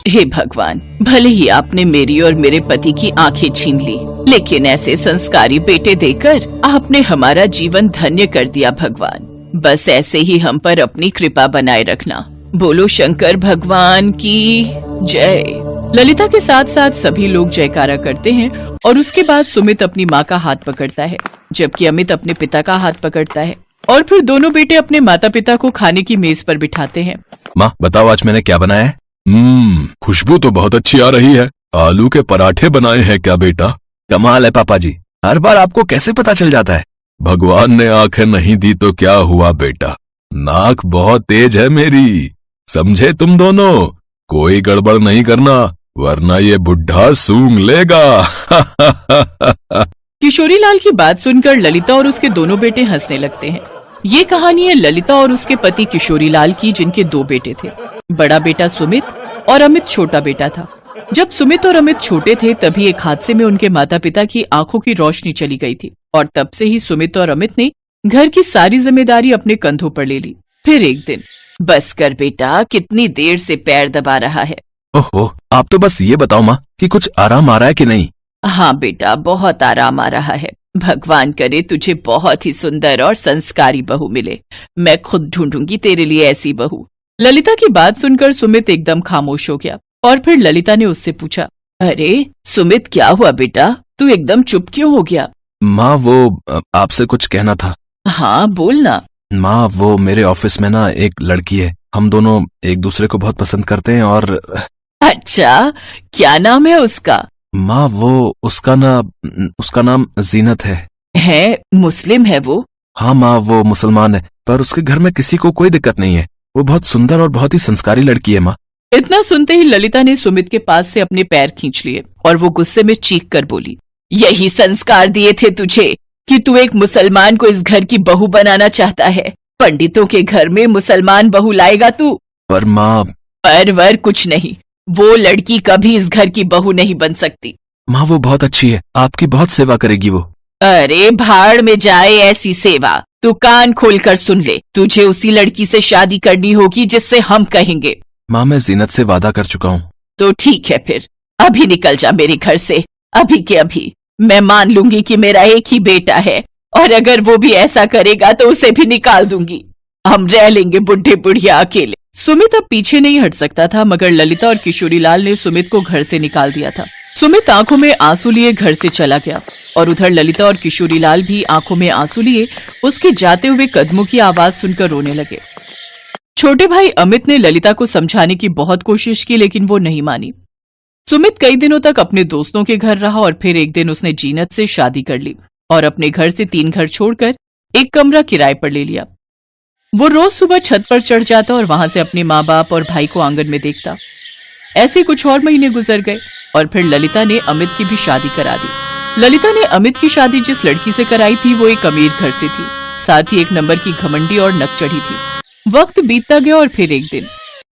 हे भगवान, भले ही आपने मेरी और मेरे पति की आंखें छीन ली, लेकिन ऐसे संस्कारी बेटे देकर आपने हमारा जीवन धन्य कर दिया भगवान। बस ऐसे ही हम पर अपनी कृपा बनाए रखना। बोलो शंकर भगवान की जय। ललिता के साथ साथ सभी लोग जयकारा करते हैं और उसके बाद सुमित अपनी माँ का हाथ पकड़ता है, जबकि अमित अपने पिता का हाथ पकड़ता है और फिर दोनों बेटे अपने माता पिता को खाने की मेज पर बिठाते हैं। माँ बताओ आज मैंने क्या बनाया है? खुशबू तो बहुत अच्छी आ रही है। आलू के पराठे बनाए हैं क्या बेटा? कमाल है पापा जी, हर बार आपको कैसे पता चल जाता है? भगवान ने आंखें नहीं दी तो क्या हुआ बेटा, नाक बहुत तेज है मेरी, समझे तुम दोनों? कोई गड़बड़ नहीं करना वरना ये बुढ़ा सूंघ लेगा। किशोरीलाल की बात सुनकर ललिता और उसके दोनों बेटे हंसने लगते हैं। ये कहानी है ललिता और उसके पति किशोरीलाल की, जिनके दो बेटे थे। बड़ा बेटा सुमित और अमित छोटा बेटा था। जब सुमित और अमित छोटे थे तभी एक हादसे में उनके माता पिता की आंखों की रोशनी चली गई थी और तब से ही सुमित और अमित ने घर की सारी जिम्मेदारी अपने कंधों पर ले ली। फिर एक दिन, बस कर बेटा, कितनी देर से पैर दबा रहा है? ओहो, आप तो बस ये बताओ माँ कि कुछ आराम आ रहा है कि नहीं? हाँ बेटा, बहुत आराम आ रहा है। भगवान करे तुझे बहुत ही सुंदर और संस्कारी बहू मिले। मैं खुद ढूंढूंगी तेरे लिए ऐसी बहू। ललिता की बात सुनकर सुमित एकदम खामोश हो गया और फिर ललिता ने उससे पूछा, अरे सुमित, क्या हुआ बेटा, तू एकदम चुप क्यों हो गया? माँ वो आपसे कुछ कहना था। हाँ बोल ना। माँ वो मेरे ऑफिस में ना एक लड़की है, हम दोनों एक दूसरे को बहुत पसंद करते हैं और अच्छा, क्या नाम है उसका? माँ वो उसका नाम जीनत है। है? मुस्लिम है वो? हाँ माँ वो मुसलमान है, पर उसके घर में किसी को कोई दिक्कत नहीं है। वो बहुत सुंदर और बहुत ही संस्कारी लड़की है माँ। इतना सुनते ही ललिता ने सुमित के पास से अपने पैर खींच लिए और वो गुस्से में चीख कर बोली, यही संस्कार दिए थे तुझे कि तू एक मुसलमान को इस घर की बहू बनाना चाहता है? पंडितों के घर में मुसलमान बहू लाएगा तू? पर माँ, पर कुछ नहीं, वो लड़की कभी इस घर की बहू नहीं बन सकती। माँ वो बहुत अच्छी है, आपकी बहुत सेवा करेगी वो। अरे भाड़ में जाए ऐसी सेवा, तू कान खोलकर सुन ले, तुझे उसी लड़की से शादी करनी होगी जिससे हम कहेंगे। माँ मैं जीनत से वादा कर चुका हूँ। तो ठीक है, फिर अभी निकल जा मेरे घर से, अभी के अभी। मैं मान लूंगी कि मेरा एक ही बेटा है और अगर वो भी ऐसा करेगा तो उसे भी निकाल दूंगी। हम रह लेंगे बुढ़े बुढ़िया अकेले। सुमित अब पीछे नहीं हट सकता था, मगर ललिता और किशोरीलाल ने सुमित को घर से निकाल दिया था। सुमित आंखों में आंसू लिए घर से चला गया और उधर ललिता और किशोरीलाल भी आंखों में आंसू लिए उसके जाते हुए कदमों की आवाज सुनकर रोने लगे। छोटे भाई अमित ने ललिता को समझाने की बहुत कोशिश की, लेकिन वो नहीं मानी। सुमित कई दिनों तक अपने दोस्तों के घर रहा और फिर एक दिन उसने जीनत से शादी कर ली और अपने घर से 3 घर छोड़कर एक कमरा किराए पर ले लिया। वो रोज सुबह छत पर चढ़ जाता और वहां से अपने माँ बाप और भाई को आंगन में देखता। ऐसे कुछ और महीने गुजर गए और फिर ललिता ने अमित की भी शादी करा दी। ललिता ने अमित की शादी जिस लड़की से कराई थी वो एक अमीर घर से थी, साथ ही 1 नंबर की घमंडी और नकचढ़ी थी। वक्त बीतता गया और फिर एक दिन,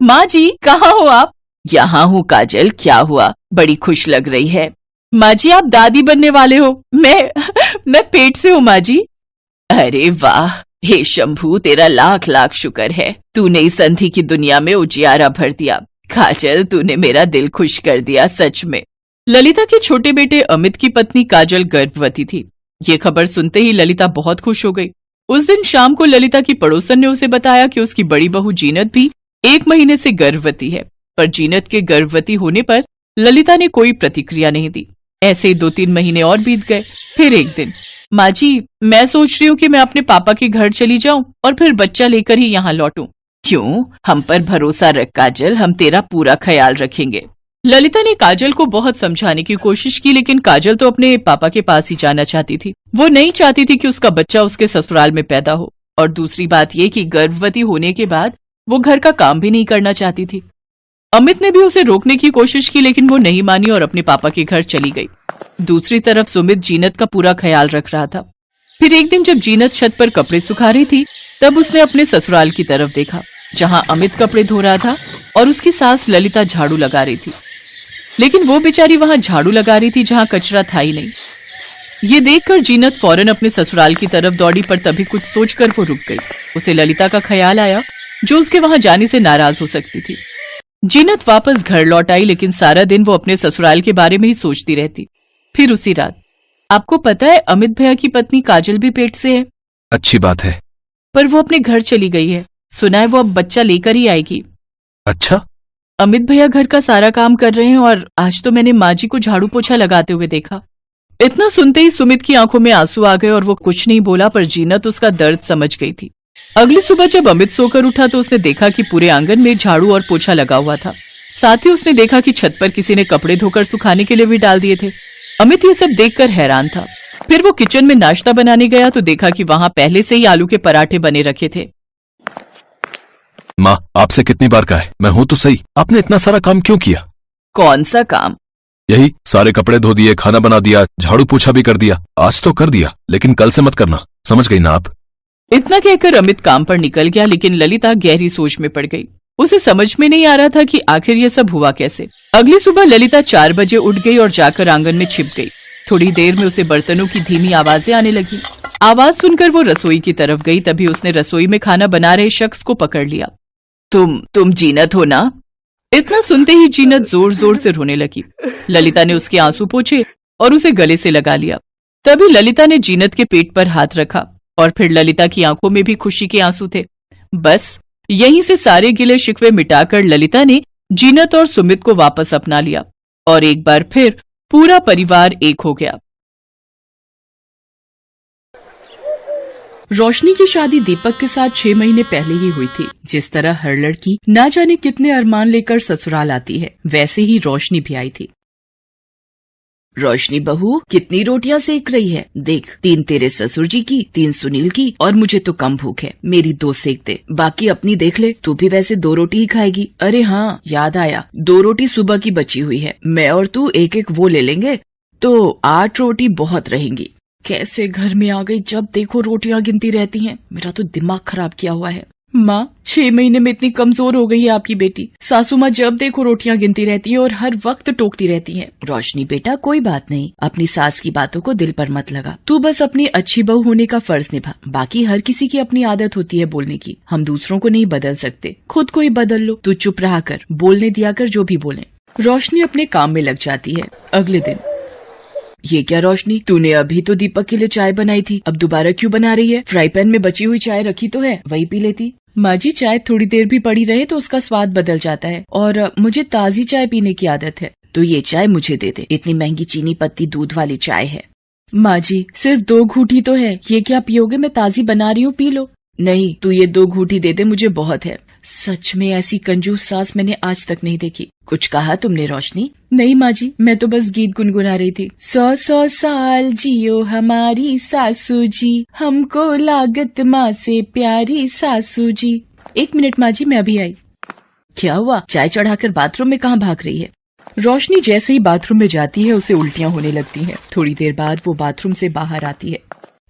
माँ जी कहाँ हो आप? यहाँ हूँ काजल, क्या हुआ, बड़ी खुश लग रही है। माँ जी आप दादी बनने वाले हो। मैं पेट से हूँ माँ जी। अरे वाह, हे शंभू, तेरा लाख लाख शुक्र है, तूने इस अंधी की दुनिया में उजियारा भर दिया। काजल, तूने मेरा दिल खुश कर दिया सच में। ललिता के छोटे बेटे अमित की पत्नी काजल गर्भवती थी। ये खबर सुनते ही ललिता बहुत खुश हो गई। उस दिन शाम को ललिता की पड़ोसन ने उसे बताया कि उसकी बड़ी बहू जीनत भी 1 महीने से गर्भवती है, पर जीनत के गर्भवती होने पर ललिता ने कोई प्रतिक्रिया नहीं दी। ऐसे 2-3 महीने और बीत गए। फिर एक दिन, माँ जी मैं सोच रही हूँ कि मैं अपने पापा के घर चली जाऊं और फिर बच्चा लेकर ही यहाँ लौटूं। क्यों? हम पर भरोसा रख काजल, हम तेरा पूरा ख्याल रखेंगे। ललिता ने काजल को बहुत समझाने की कोशिश की, लेकिन काजल तो अपने पापा के पास ही जाना चाहती थी। वो नहीं चाहती थी कि उसका बच्चा उसके ससुराल में पैदा हो, और दूसरी बात ये कि गर्भवती होने के बाद वो घर का काम भी नहीं करना चाहती थी। अमित ने भी उसे रोकने की कोशिश की, लेकिन वो नहीं मानी और अपने पापा के घर चली गई। दूसरी तरफ सुमित जीनत का पूरा ख्याल रख रहा था। फिर एक दिन जब जीनत छत पर कपड़े सुखा रही थी, तब उसने अपने ससुराल की तरफ देखा, जहां अमित कपड़े धो रहा था और उसकी सास ललिता झाड़ू लगा रही थी। लेकिन वो बेचारी वहां झाड़ू लगा रही थी जहां कचरा था ही नहीं। ये देखकर जीनत फौरन अपने ससुराल की तरफ दौड़ी, पर तभी कुछ सोचकर वो रुक गई। उसे ललिता का ख्याल आया, जो उसके वहां जाने से नाराज हो सकती थी। जीनत वापस घर लौट आई, लेकिन सारा दिन वो अपने ससुराल के बारे में ही सोचती रहती। फिर उसी रात, आपको पता है अमित भैया की पत्नी काजल भी पेट से है। अच्छी बात है। पर वो अपने घर चली गई है। सुना है वो अब बच्चा लेकर ही आएगी। अच्छा। अमित भैया घर का सारा काम कर रहे हैं और आज तो मैंने माँ जी को झाड़ू पोछा लगाते हुए देखा। इतना सुनते ही सुमित की आंखों में आंसू आ गए और वो कुछ नहीं बोला, पर जीनत उसका दर्द समझ गई थी। अगली सुबह जब अमित सोकर उठा तो उसने देखा कि पूरे आंगन में झाड़ू और पोछा लगा हुआ था। साथ ही उसने देखा कि छत पर किसी ने कपड़े धोकर सुखाने के लिए भी डाल दिए थे। अमित ये सब देखकर हैरान था। फिर वो किचन में नाश्ता बनाने गया तो देखा कि वहां पहले से ही आलू के पराठे बने रखे थे। माँ, आपसे कितनी बार कहा है, मैं हूं तो सही, आपने इतना सारा काम क्यों किया? कौन सा काम? यही, सारे कपड़े धो दिए, खाना बना दिया, झाड़ू पोछा भी कर दिया। आज तो कर दिया, लेकिन कल से मत करना, समझ गई ना आप? इतना कहकर अमित काम पर निकल गया, लेकिन ललिता गहरी सोच में पड़ गई। उसे समझ में नहीं आ रहा था कि आखिर ये सब हुआ कैसे। अगली सुबह ललिता 4 बजे उठ गई और जाकर आंगन में छिप गई। थोड़ी देर में उसे बर्तनों की धीमी आवाजें आने लगी। आवाज सुनकर वो रसोई की तरफ गई। तभी उसने रसोई में खाना बना रहे शख्स को पकड़ लिया। तुम जीनत हो ना? इतना सुनते ही जीनत जोर जोर से रोने लगी। ललिता ने उसके आंसू पोंछे और उसे गले से लगा लिया। तभी ललिता ने जीनत के पेट पर हाथ रखा और फिर ललिता की आंखों में भी खुशी के आंसू थे। बस यहीं से सारे गिले शिकवे मिटाकर ललिता ने जीनत और सुमित को वापस अपना लिया और एक बार फिर पूरा परिवार एक हो गया। रोशनी की शादी दीपक के साथ 6 महीने पहले ही हुई थी। जिस तरह हर लड़की ना जाने कितने अरमान लेकर ससुराल आती है, वैसे ही रोशनी भी आई थी। रोशनी बहू, कितनी रोटियां सेक रही है? देख, 3 तेरे ससुर जी की, 3 सुनील की और मुझे तो कम भूख है, मेरी 2 सेक दे, बाकी अपनी देख ले। तू भी वैसे 2 रोटी ही खाएगी। अरे हाँ, याद आया, 2 रोटी सुबह की बची हुई है, मैं और तू एक एक वो ले लेंगे तो 8 रोटी बहुत रहेंगी। कैसे घर में आ गई, जब देखो रोटियां गिनती रहती हैं। मेरा तो दिमाग खराब किया हुआ है। माँ, 6 महीने में इतनी कमजोर हो गई है आपकी बेटी। सासू माँ जब देखो रोटियां गिनती रहती है और हर वक्त टोकती रहती हैं। रोशनी बेटा, कोई बात नहीं, अपनी सास की बातों को दिल पर मत लगा। तू बस अपनी अच्छी बहू होने का फर्ज निभा। बाकी हर किसी की अपनी आदत होती है बोलने की, हम दूसरों को नहीं बदल सकते, खुद को ही बदल लो। तू चुप रहा कर, बोलने दिया कर जो भी बोले। रोशनी अपने काम में लग जाती है। अगले दिन, ये क्या रोशनी, तूने अभी तो दीपक के लिए चाय बनाई थी, अब दोबारा क्यों बना रही है? फ्राई पैन में बची हुई चाय रखी तो है, वही पी लेती। माँ जी, चाय थोड़ी देर भी पड़ी रहे तो उसका स्वाद बदल जाता है और मुझे ताजी चाय पीने की आदत है। तो ये चाय मुझे दे दे, इतनी महंगी चीनी पत्ती दूध वाली चाय है। माँ जी, सिर्फ 2 घूंटी तो है, ये क्या पियोगे? मैं ताजी बना रही हूँ, पी लो। नहीं, तू ये 2 घूंटी दे दे, मुझे बहुत है। सच में ऐसी कंजूस सास मैंने आज तक नहीं देखी। कुछ कहा तुमने रोशनी? नहीं माँ जी, मैं तो बस गीत गुनगुना रही थी। 100 साल जियो हमारी सासू जी, हमको लागत माँ से प्यारी सासू जी। 1 मिनट माँ जी, मैं अभी आई। क्या हुआ? चाय चढ़ाकर बाथरूम में कहाँ भाग रही है? रोशनी जैसे ही बाथरूम में जाती है उसे उल्टियाँ होने लगती हैं। थोड़ी देर बाद वो बाथरूम से बाहर आती है।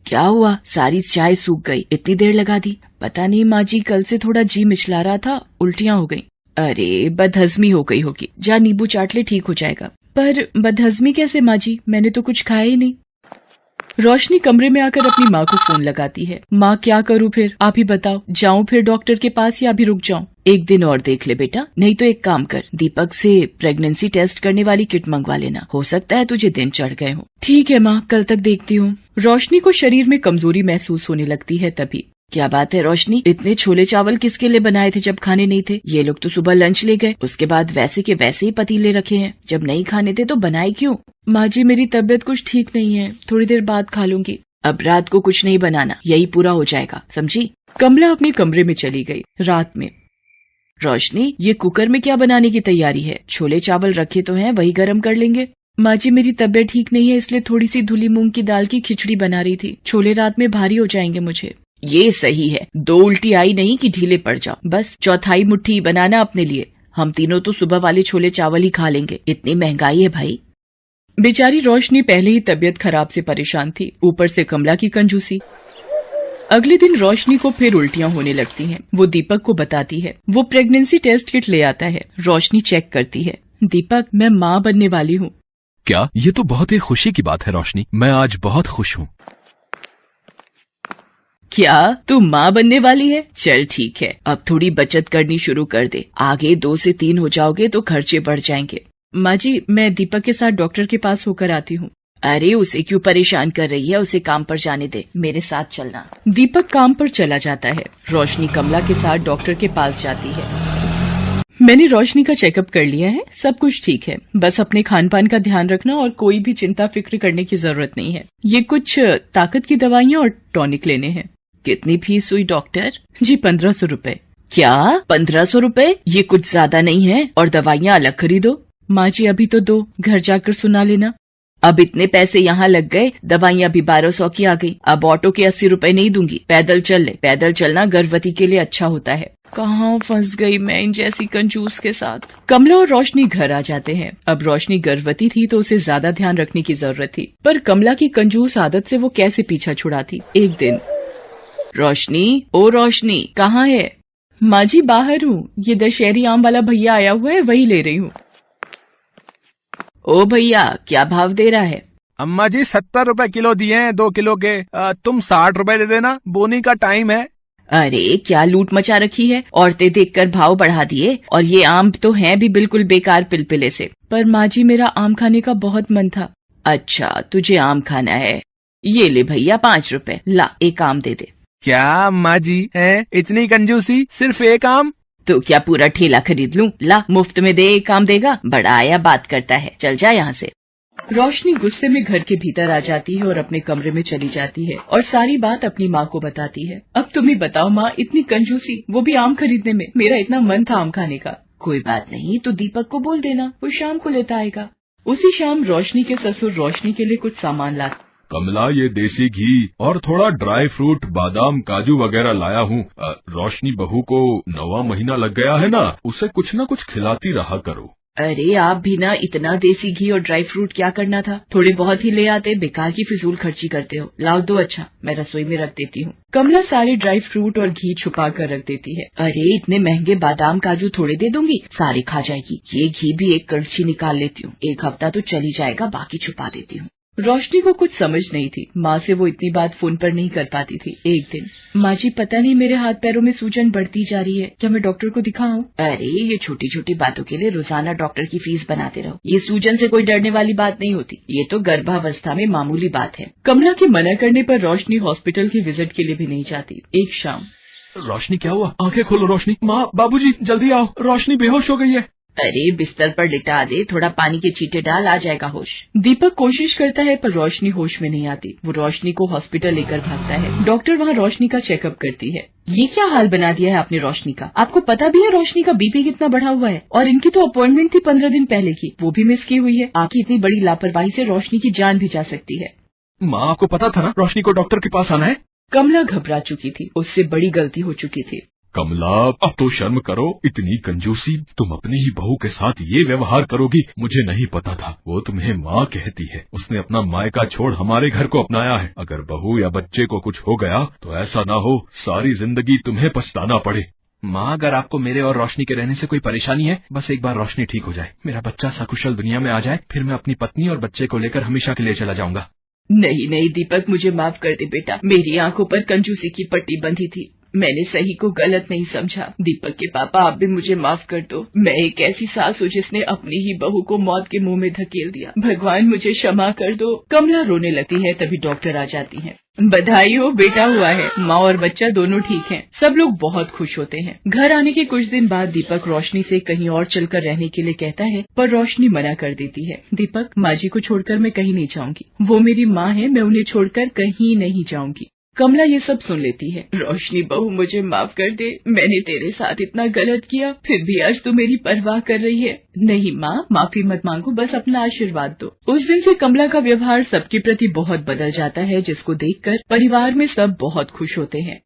क्या हुआ? सारी चाय सूख गई, इतनी देर लगा दी। पता नहीं माँ जी, कल से थोड़ा जी मिचला रहा था, उल्टियाँ हो गई। अरे, बदहजमी हो गई होगी, जा नींबू चाट ले, ठीक हो जाएगा। पर बदहजमी कैसे माँ जी, मैंने तो कुछ खाया ही नहीं। रोशनी कमरे में आकर अपनी माँ को फोन लगाती है। माँ, क्या करूँ फिर, आप ही बताओ, जाऊँ फिर डॉक्टर के पास या अभी रुक जाऊँ? 1 दिन और देख ले बेटा, नहीं तो एक काम कर, दीपक से प्रेगनेंसी टेस्ट करने वाली किट मंगवा लेना, हो सकता है तुझे दिन चढ़ गए हो। ठीक है माँ, कल तक देखती हूँ। रोशनी को शरीर में कमजोरी महसूस होने लगती है। तभी, क्या बात है रोशनी, इतने छोले चावल किसके लिए बनाए थे जब खाने नहीं थे? ये लोग तो सुबह लंच ले गए, उसके बाद वैसे के वैसे ही पतीले रखे हैं, जब नहीं खाने थे तो बनाए क्यों? माँ जी, मेरी तबीयत कुछ ठीक नहीं है, थोड़ी देर बाद खा लूंगी। अब रात को कुछ नहीं बनाना, यही पूरा हो जाएगा, समझी? कमला अपने कमरे में चली गई। रात में, रोशनी, ये कुकर में क्या बनाने की तैयारी है? छोले चावल रखे तो हैं, वही गर्म कर लेंगे। माँ जी, मेरी तबीयत ठीक नहीं है, इसलिए थोड़ी सी धुली मूंग की दाल की खिचड़ी बना रही थी, छोले रात में भारी हो जाएंगे मुझे। ये सही है, 2 उल्टी आई नहीं कि ढीले पड़ जाओ, बस चौथाई मुट्ठी बनाना अपने लिए। हम तीनों तो सुबह वाले छोले चावल ही खा लेंगे, इतनी महंगाई है भाई। बेचारी रोशनी पहले ही तबीयत खराब से परेशान थी, ऊपर से कमला की कंजूसी। अगले दिन रोशनी को फिर उल्टियाँ होने लगती हैं। वो दीपक को बताती है। वो प्रेगनेंसी टेस्ट किट ले आता है। रोशनी चेक करती है। दीपक, मैं माँ बनने वाली हूँ। क्या? ये तो बहुत ही खुशी की बात है रोशनी, मैं आज बहुत खुश हूँ। क्या तू माँ बनने वाली है? चल ठीक है, अब थोड़ी बचत करनी शुरू कर दे, आगे 2 से 3 हो जाओगे तो खर्चे बढ़ जाएंगे। माँ जी, मैं दीपक के साथ डॉक्टर के पास होकर आती हूँ। अरे उसे क्यों परेशान कर रही है, उसे काम पर जाने दे, मेरे साथ चलना। दीपक काम पर चला जाता है। रोशनी कमला के साथ डॉक्टर के पास जाती है। मैंने रोशनी का चेकअप कर लिया है, सब कुछ ठीक है, बस अपने खान पान का ध्यान रखना और कोई भी चिंता फिक्र करने की जरूरत नहीं है। ये कुछ ताकत की दवाइयाँ और टॉनिक लेने हैं। कितनी फीस हुई डॉक्टर? जी 1500 रुपए। क्या 1500 रुपए? ये कुछ ज्यादा नहीं है, और दवाइयाँ अलग खरीदो। माँ जी अभी तो दो, घर जाकर सुना लेना। अब इतने पैसे यहाँ लग गए, दवाइयाँ भी 1200 की आ गई। अब ऑटो के 80 रुपए नहीं दूंगी, पैदल चल ले। पैदल चलना गर्भवती के लिए अच्छा होता है। कहाँ फंस गई मैं इन जैसी कंजूस के साथ। कमला और रोशनी घर आ जाते हैं। अब रोशनी गर्भवती थी तो उसे ज्यादा ध्यान रखने की जरूरत थी, पर कमला की कंजूस आदत से वो कैसे पीछा छुड़ाती। एक दिन, रोशनी, ओ रोशनी, कहाँ है? माँ जी बाहर हूँ, ये दशहरी आम वाला भैया आया हुआ है, वही ले रही हूँ। ओ भैया, क्या भाव दे रहा है? अम्मा जी 70 रुपए किलो दिए हैं 2 किलो के। तुम 60 रुपए दे देना, बोनी का टाइम है। अरे क्या लूट मचा रखी है, औरतें देखकर भाव बढ़ा दिए, और ये आम तो हैं भी बिल्कुल बेकार पिलपिले से। पर माँ जी मेरा आम खाने का बहुत मन था। अच्छा तुझे आम खाना है, ये ले भैया 5 रुपए, ला एक आम दे दे। क्या अम्मा जी हैं इतनी कंजूसी, सिर्फ एक आम? तो क्या पूरा ठेला खरीद लूं? ला मुफ्त में दे, एक काम देगा, बड़ा आया बात करता है, चल जा यहाँ से। रोशनी गुस्से में घर के भीतर आ जाती है और अपने कमरे में चली जाती है और सारी बात अपनी माँ को बताती है। अब तुम ही बताओ माँ, इतनी कंजूसी, वो भी आम खरीदने में। मेरा इतना मन था आम खाने का। कोई बात नहीं, तो दीपक को बोल देना, वो शाम को लेता आएगा। उसी शाम रोशनी के ससुर रोशनी के लिए कुछ सामान ला। कमला, ये देसी घी और थोड़ा ड्राई फ्रूट, बादाम, काजू वगैरह लाया हूँ। रोशनी बहू को 9वां महीना लग गया है ना, उसे कुछ न कुछ खिलाती रहा करो। अरे आप भी ना, इतना देसी घी और ड्राई फ्रूट क्या करना था, थोड़े बहुत ही ले आते, बेकार की फिजूल खर्ची करते हो। लाओ दो, अच्छा मैं रसोई में रख देती हूँ। कमला सारे ड्राई फ्रूट और घी छुपा कर रख देती है। अरे इतने महंगे बादाम काजू थोड़े दे दूंगी, सारे खा जाएगी। ये घी भी एक कड़छी निकाल लेती हूँ, एक हफ्ता तो चली जाएगा, बाकी छुपा देती हूँ। रोशनी को कुछ समझ नहीं थी, माँ से वो इतनी बात फोन पर नहीं कर पाती थी। एक दिन, माँ जी पता नहीं मेरे हाथ पैरों में सूजन बढ़ती जा रही है, क्या मैं डॉक्टर को दिखाऊं? अरे ये छोटी छोटी बातों के लिए रोजाना डॉक्टर की फीस बनाते रहो। ये सूजन से कोई डरने वाली बात नहीं होती, ये तो गर्भावस्था में मामूली बात है। कमला के मना करने पर रोशनी हॉस्पिटल की विजिट के लिए भी नहीं जाती। एक शाम, रोशनी क्या हुआ? आंखें खोलो रोशनी। माँ, बाबूजी जल्दी आओ, रोशनी बेहोश हो गई है। अरे बिस्तर पर लिटा दे, थोड़ा पानी के छींटे डाल, आ जाएगा होश। दीपक कोशिश करता है पर रोशनी होश में नहीं आती। वो रोशनी को हॉस्पिटल लेकर भागता है। डॉक्टर वहाँ रोशनी का चेकअप करती है। ये क्या हाल बना दिया है आपने रोशनी का? आपको पता भी है रोशनी का बीपी कितना बढ़ा हुआ है, और इनकी तो अपॉइंटमेंट थी 15 दिन पहले की, वो भी मिस की हुई है। आपकी इतनी बड़ी लापरवाही से रोशनी की जान भी जा सकती है। माँ, आपको पता था ना रोशनी को डॉक्टर के पास आना है? कमला घबरा चुकी थी, उससे बड़ी गलती हो चुकी थी। कमला, अब तो शर्म करो, इतनी कंजूसी, तुम अपनी ही बहू के साथ ये व्यवहार करोगी? मुझे नहीं पता था, वो तुम्हें माँ कहती है, उसने अपना मायका छोड़ हमारे घर को अपनाया है। अगर बहू या बच्चे को कुछ हो गया तो ऐसा ना हो सारी जिंदगी तुम्हें पछताना पड़े। माँ, अगर आपको मेरे और रोशनी के रहने से कोई परेशानी है, बस एक बार रोशनी ठीक हो जाए, मेरा बच्चा सकुशल दुनिया में आ जाए, फिर मैं अपनी पत्नी और बच्चे को लेकर हमेशा के लिए चला जाऊंगा। नहीं नहीं दीपक, मुझे माफ कर दे बेटा, मेरी आंखों पर कंजूसी की पट्टी बंधी थी, मैंने सही को गलत नहीं समझा। दीपक के पापा, आप भी मुझे माफ कर दो। मैं एक ऐसी सास हूँ जिसने अपनी ही बहू को मौत के मुंह में धकेल दिया। भगवान मुझे क्षमा कर दो। कमला रोने लगती है, तभी डॉक्टर आ जाती है। बधाई हो, बेटा हुआ है, माँ और बच्चा दोनों ठीक हैं। सब लोग बहुत खुश होते हैं। घर आने के कुछ दिन बाद दीपक रोशनी से कहीं और चलकर रहने के लिए कहता है, पर रोशनी मना कर देती है। दीपक, माँ जी को छोड़कर मैं कहीं नहीं जाऊंगी, वो मेरी माँ है, मैं उन्हें छोड़कर कहीं नहीं जाऊंगी। कमला ये सब सुन लेती है। रोशनी बहू, मुझे माफ कर दे, मैंने तेरे साथ इतना गलत किया, फिर भी आज तू मेरी परवाह कर रही है। नहीं माँ, माफी मत मांगो, बस अपना आशीर्वाद दो। उस दिन से कमला का व्यवहार सबके प्रति बहुत बदल जाता है, जिसको देखकर परिवार में सब बहुत खुश होते हैं।